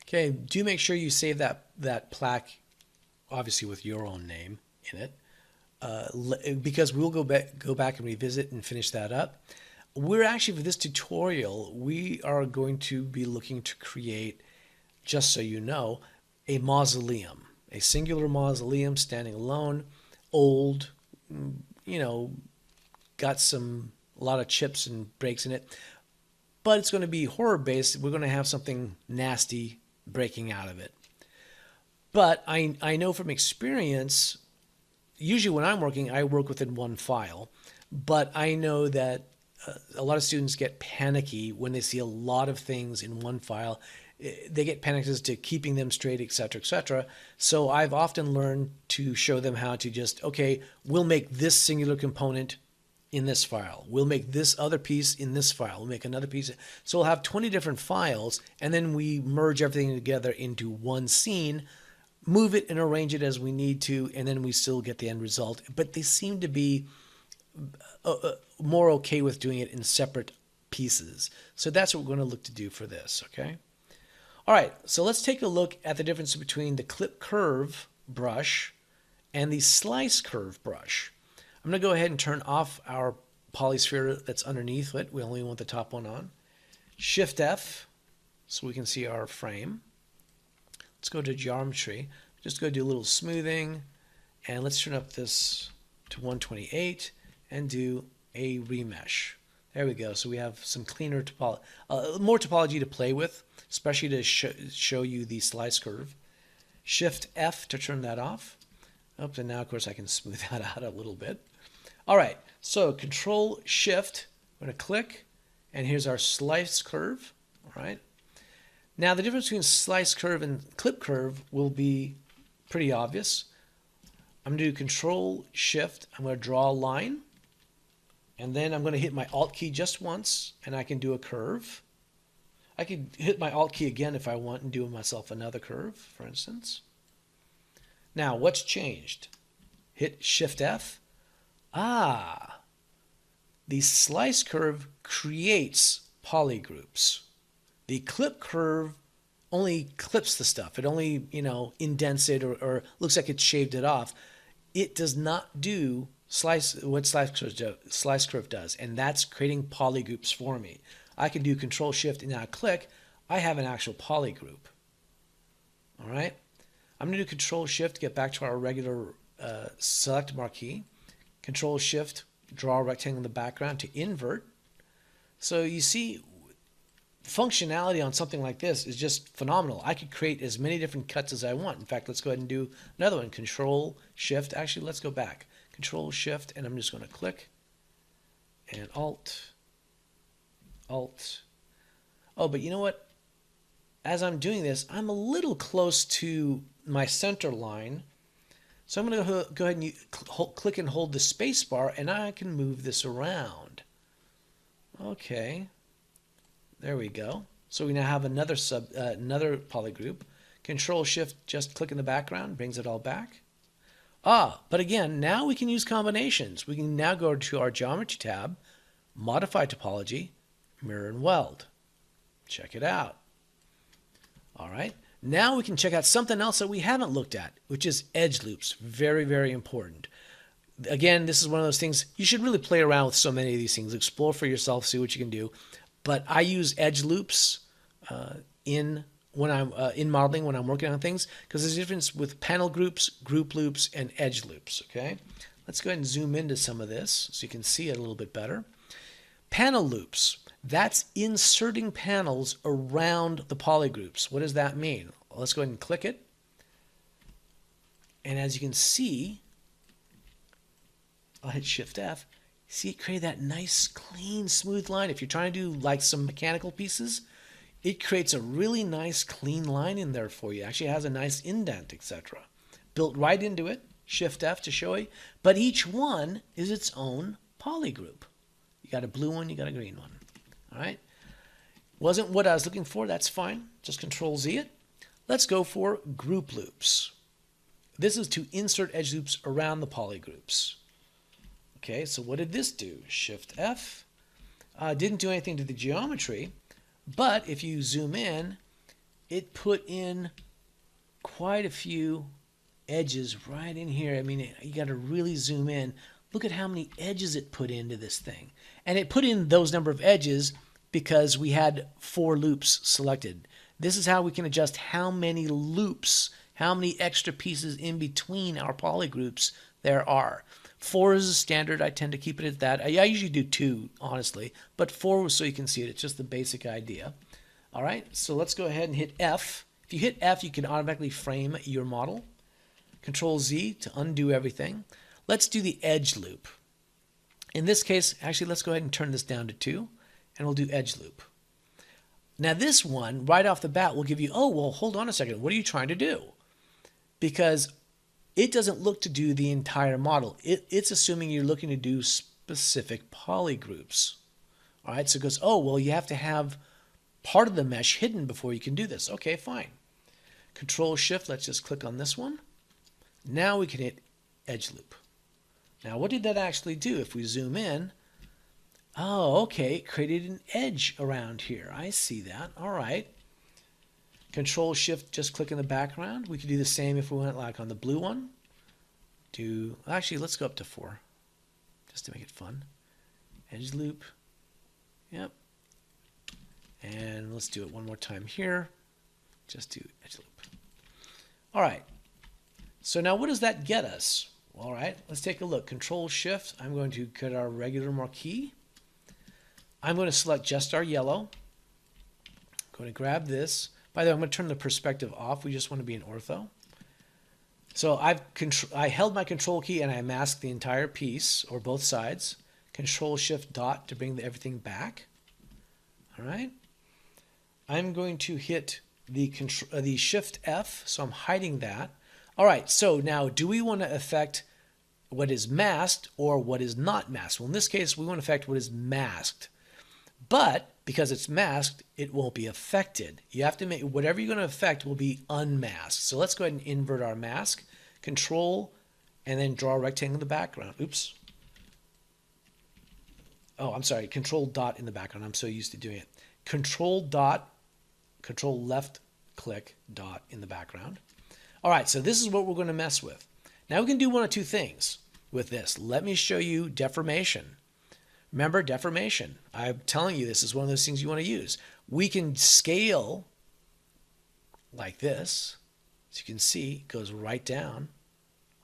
Okay, do make sure you save that plaque, obviously with your own name in it, because we'll go back and revisit and finish that up. We're actually, for this tutorial, we are going to be looking to create, just so you know, a mausoleum, a singular mausoleum standing alone, old, you know, got a lot of chips and breaks in it, but it's going to be horror based. We're going to have something nasty breaking out of it. But I know from experience, usually when I'm working, I work within one file, but I know that a lot of students get panicky when they see a lot of things in one file. They get panicked as to keeping them straight, etc., etc. So I've often learned to show them how to just, okay, we'll make this singular component in this file. We'll make this other piece in this file. We'll make another piece. So we'll have 20 different files, and then we merge everything together into one scene, move it and arrange it as we need to, and then we still get the end result. But they seem to be more okay with doing it in separate pieces. So that's what we're going to look to do for this, okay? All right, so let's take a look at the difference between the clip curve brush and the slice curve brush. I'm going to go ahead and turn off our polysphere that's underneath it. We only want the top one on. Shift F so we can see our frame. Let's go to geometry. Just go do a little smoothing, and let's turn up this to 128 and do a remesh. There we go. So we have some cleaner more topology to play with, especially to show you the slice curve. Shift F to turn that off. Oh, and now of course I can smooth that out a little bit. All right, so Control Shift, I'm going to click, and here's our slice curve. All right. Now the difference between slice curve and clip curve will be pretty obvious. I'm going to do Control Shift. I'm going to draw a line, and then I'm going to hit my Alt key just once, and I can do a curve. I could hit my Alt key again if I want and do myself another curve, for instance. Now, what's changed? Hit Shift F. The slice curve creates polygroups. The clip curve only clips the stuff. It only, indents it or looks like it shaved it off. It does not do what slice curve does, and that's creating polygroups for me. I can do Control Shift and now click. I have an actual polygroup. All right. I'm going to do Control Shift to get back to our regular select marquee. Control Shift, draw a rectangle in the background to invert. So you see, functionality on something like this is just phenomenal. I could create as many different cuts as I want. In fact, let's go ahead and do another one. Control Shift. Actually, let's go back. Control Shift, and I'm just going to click and Alt. Oh, but you know what? As I'm doing this, I'm a little close to my center line. So I'm going to go ahead and click and hold the space bar, and I can move this around. Okay. There we go. So we now have another polygroup. Control Shift, just click in the background, brings it all back. But again, now we can use combinations. We can now go to our Geometry tab, Modify Topology, Mirror and Weld. Check it out. All right. Now we can check out something else that we haven't looked at, which is edge loops. Very, very important. Again, this is one of those things, you should really play around with so many of these things. Explore for yourself, see what you can do. But I use edge loops in modeling when I'm working on things, because there's a difference with panel groups, group loops, and edge loops. Okay, let's go ahead and zoom into some of this so you can see it a little bit better. Panel loops, that's inserting panels around the polygroups. What does that mean? Well, let's go ahead and click it. And as you can see, I'll hit Shift F. See, it created that nice, clean, smooth line. If you're trying to do like some mechanical pieces, it creates a really nice, clean line in there for you. Actually, it has a nice indent, etc. Built right into it. Shift F to show you. But each one is its own polygroup. You got a blue one, you got a green one. All right. Wasn't what I was looking for. That's fine. Just Control Z it. Let's go for group loops. This is to insert edge loops around the polygroups. Okay, so what did this do? Shift F. Didn't do anything to the geometry, but if you zoom in, it put in quite a few edges right in here. I mean, you got to really zoom in. Look at how many edges it put into this thing. And it put in those number of edges because we had 4 loops selected. This is how we can adjust how many loops, how many extra pieces in between our polygroups there are. 4 is a standard. I tend to keep it at that. I usually do 2, honestly, but 4 so you can see it. It's just the basic idea. All right, so let's go ahead and hit F. If you hit F, you can automatically frame your model. Control Z to undo everything. Let's do the edge loop. In this case, actually, let's go ahead and turn this down to 2, and we'll do edge loop. Now this one, right off the bat, will give you, oh, well, hold on a second. What are you trying to do? Because it doesn't look to do the entire model. It's assuming you're looking to do specific polygroups. All right, so it goes, oh, well, you have to have part of the mesh hidden before you can do this. Okay, fine. Control Shift, let's just click on this one. Now we can hit edge loop. Now, what did that actually do? If we zoom in, oh, okay, it created an edge around here. I see that. All right. Control Shift, just click in the background. We could do the same if we went like on the blue one. Actually, let's go up to 4, just to make it fun. Edge loop. Yep. And let's do it one more time here. Just do edge loop. All right. So now what does that get us? All right, let's take a look. Control Shift. I'm going to cut our regular marquee. I'm going to select just our yellow. I'm going to grab this. By the way, I'm going to turn the perspective off. We just want to be in ortho. So I held my control key and I masked the entire piece or both sides. Control Shift dot to bring everything back. All right. I'm going to hit the Shift F, so I'm hiding that. All right, so now do we want to affect what is masked or what is not masked? Well, in this case, we want to affect what is masked. But because it's masked, it won't be affected. You have to make whatever you're going to affect will be unmasked. So let's go ahead and invert our mask. Control, and then draw a rectangle in the background. Oops. Oh, I'm sorry. Control dot in the background. I'm so used to doing it. Control dot, control left click dot in the background. All right, so this is what we're going to mess with. Now we can do one of 2 things with this. Let me show you deformation. Remember deformation. I'm telling you this is one of those things you want to use. We can scale like this. As you can see, it goes right down.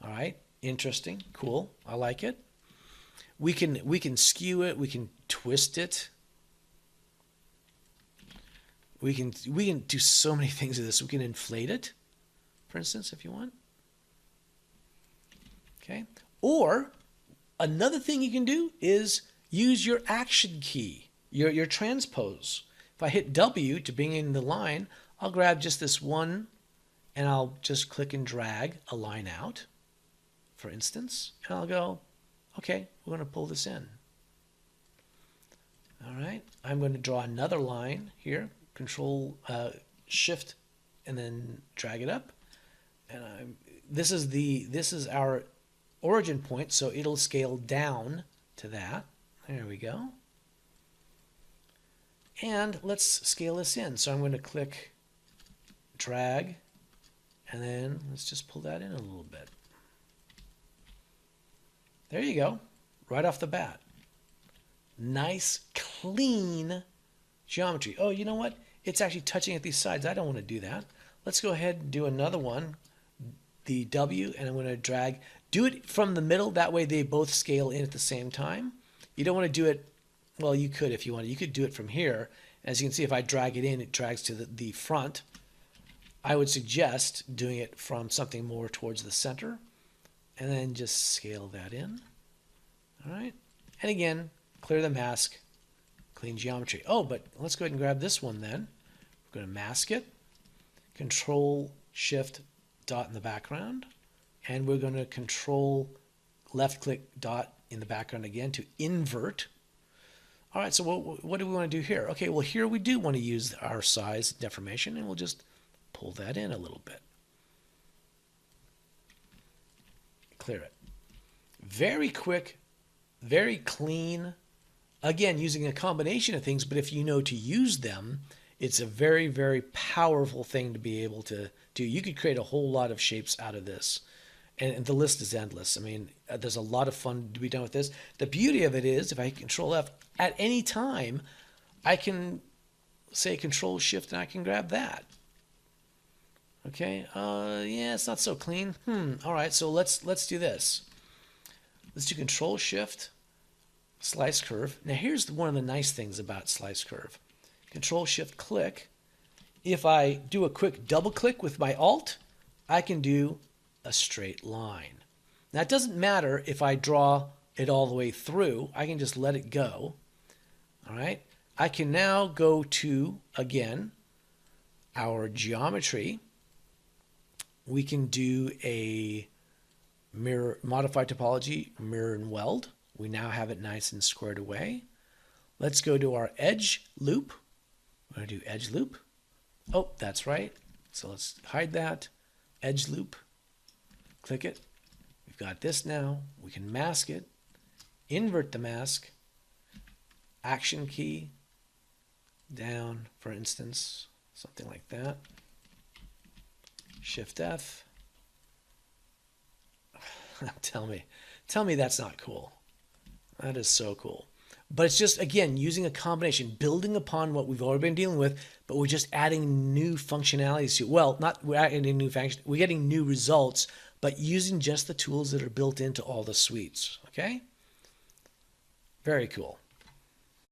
All right, interesting, cool, I like it. We can skew it, we can twist it. We can do so many things with this. We can inflate it, for instance, if you want. Okay. Or another thing you can do is use your action key, your transpose. If I hit W to bring in the line, I'll grab just this one and I'll just click and drag a line out, for instance, and I'll go, okay, we're going to pull this in. All right. I'm going to draw another line here, Control Shift, and then drag it up. And this is our origin point, so it'll scale down to that. There we go. And let's scale this in. So I'm going to click, drag, and then let's just pull that in a little bit. There you go, right off the bat. Nice, clean geometry. Oh, you know what? It's actually touching at these sides. I don't want to do that. Let's go ahead and do another one, the W, and I'm going to drag. Do it from the middle. That way they both scale in at the same time. You don't want to do it, well, you could if you wanted. You could do it from here. As you can see, if I drag it in, it drags to the front. I would suggest doing it from something more towards the center, and then just scale that in. All right. And again, clear the mask, clean geometry. Oh, but let's go ahead and grab this one then. We're going to mask it, Control Shift dot in the background, and we're going to Control left click dot in the background again to invert. All right, so what do we want to do here? Okay, well, here we do want to use our size deformation, and we'll just pull that in a little bit. Clear it. Very quick, very clean. Again, using a combination of things, but if you know to use them, It's a very, very powerful thing to be able to do. You could create a whole lot of shapes out of this. And the list is endless. I mean, there's a lot of fun to be done with this. The beauty of it is, if I hit Control F, at any time, I can say Control Shift and I can grab that. Okay, yeah, it's not so clean. All right, so let's do this. Let's do Control Shift, Slice Curve. Now here's one of the nice things about Slice Curve. Control Shift click. If I do a quick double click with my Alt, I can do a straight line. Now it doesn't matter if I draw it all the way through. I can just let it go. All right. I can now go to, again, our geometry. We can do a mirror, modify topology, mirror and weld. We now have it nice and squared away. Let's go to our edge loop. We're going to do edge loop. Oh, that's right. So let's hide that. Edge loop. Click it. We've got this now. We can mask it. Invert the mask. Action key. Down, for instance. Something like that. Shift F. Tell me that's not cool. That is so cool. But it's just, again, using a combination, building upon what we've already been dealing with, but we're just adding new functionalities to it. Well, not we're adding new function, we're getting new results, but using just the tools that are built into all the suites. Okay? Very cool.